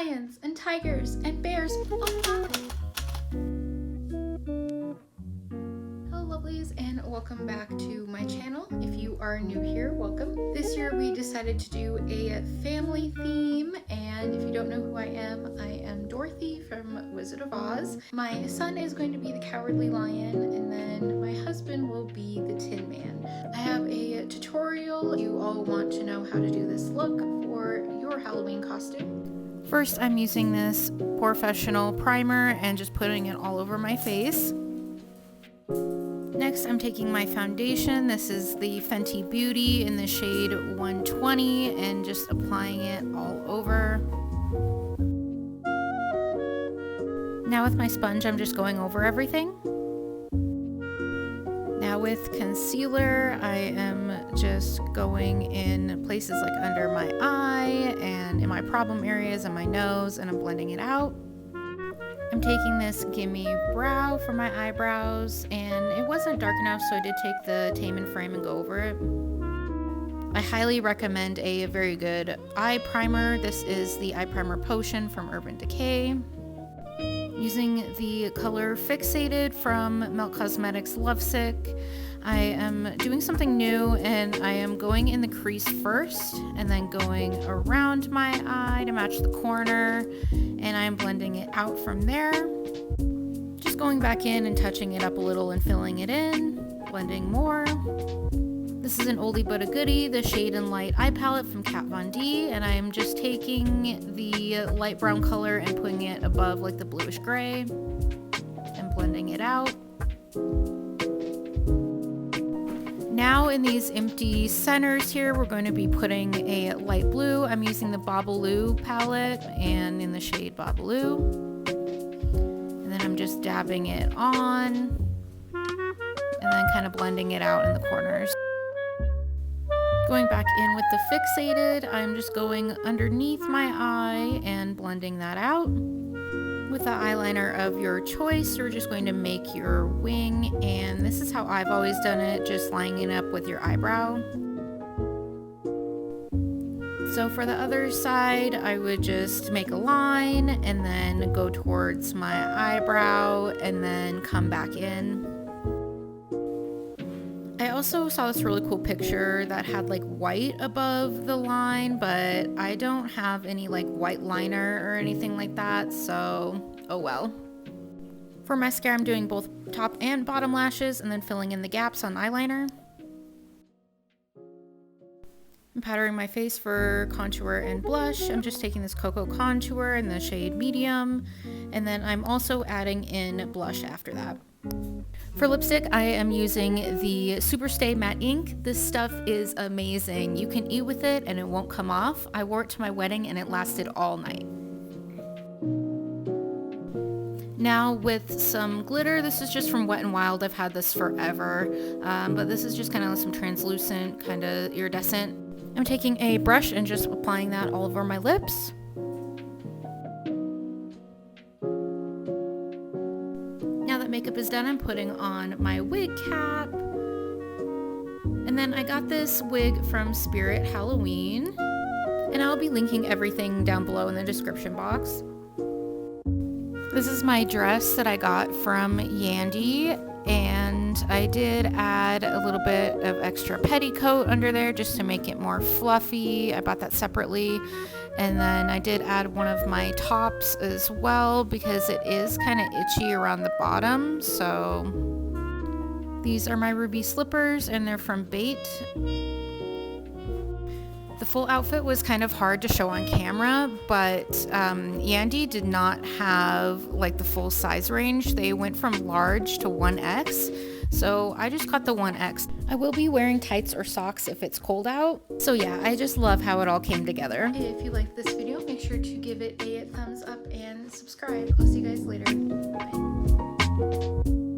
lions and tigers and bears. Oh. Hello lovelies, and welcome back to my channel. If you are new here, welcome. This year we decided to do a family theme, and if you don't know who I am Dorothy from Wizard of Oz. My son is going to be the Cowardly Lion, and then my husband will be the Tin Man. I have a tutorial. You all want to know how to do this look for your Halloween costume. First, I'm using this professional primer and just putting it all over my face. Next, I'm taking my foundation. This is the Fenty Beauty in the shade 120 and just applying it all over. Now with my sponge, I'm just going over everything. Now with concealer, I am just going in places like under my eye and in my problem areas and my nose, and I'm blending it out. I'm taking this Gimme Brow for my eyebrows, and it wasn't dark enough, so I did take the Tame and Frame and go over it. I highly recommend a very good eye primer. This is the Eye Primer Potion from Urban Decay. Using the color Fixated from Melt Cosmetics Lovesick. I am doing something new, and I am going in the crease first and then going around my eye to match the corner, and I'm blending it out from there. Just going back in and touching it up a little and filling it in, blending more. This is an oldie but a goodie, the Shade and Light eye palette from Kat Von D, and I am just taking the light brown color and putting it above like the bluish gray and blending it out. Now in these empty centers here, we're going to be putting a light blue. I'm using the Babalu palette and in the shade Babablu. And then I'm just dabbing it on and then kind of blending it out in the corners. Going back in with the Fixated, I'm just going underneath my eye and blending that out. With the eyeliner of your choice, you're just going to make your wing, and this is how I've always done it, just lining it up with your eyebrow. So for the other side, I would just make a line and then go towards my eyebrow and then come back in. I also saw this really cool picture that had like white above the line, but I don't have any like white liner or anything like that, so oh well. For mascara, I'm doing both top and bottom lashes and then filling in the gaps on eyeliner. I'm powdering my face for contour and blush. I'm just taking this Cocoa Contour in the shade Medium, and then I'm also adding in blush after that. For lipstick, I am using the Superstay Matte Ink. This stuff is amazing. You can eat with it and it won't come off. I wore it to my wedding and it lasted all night. Now with some glitter, this is just from Wet n Wild. I've had this forever, but this is just kind of some translucent, kind of iridescent. I'm taking a brush and just applying that all over my lips. Now that makeup is done, I'm putting on my wig cap. And then I got this wig from Spirit Halloween, and I'll be linking everything down below in the description box. This is my dress that I got from Yandy, and I did add a little bit of extra petticoat under there just to make it more fluffy. I bought that separately. And then I did add one of my tops as well because it is kind of itchy around the bottom. So these are my ruby slippers, and they're from Bait. The full outfit was kind of hard to show on camera, but Yandy did not have like the full size range. They went from large to 1X. So I just got the 1X. I will be wearing tights or socks if it's cold out. So yeah, I just love how it all came together. If you liked this video, make sure to give it a thumbs up and subscribe. I'll see you guys later. Bye.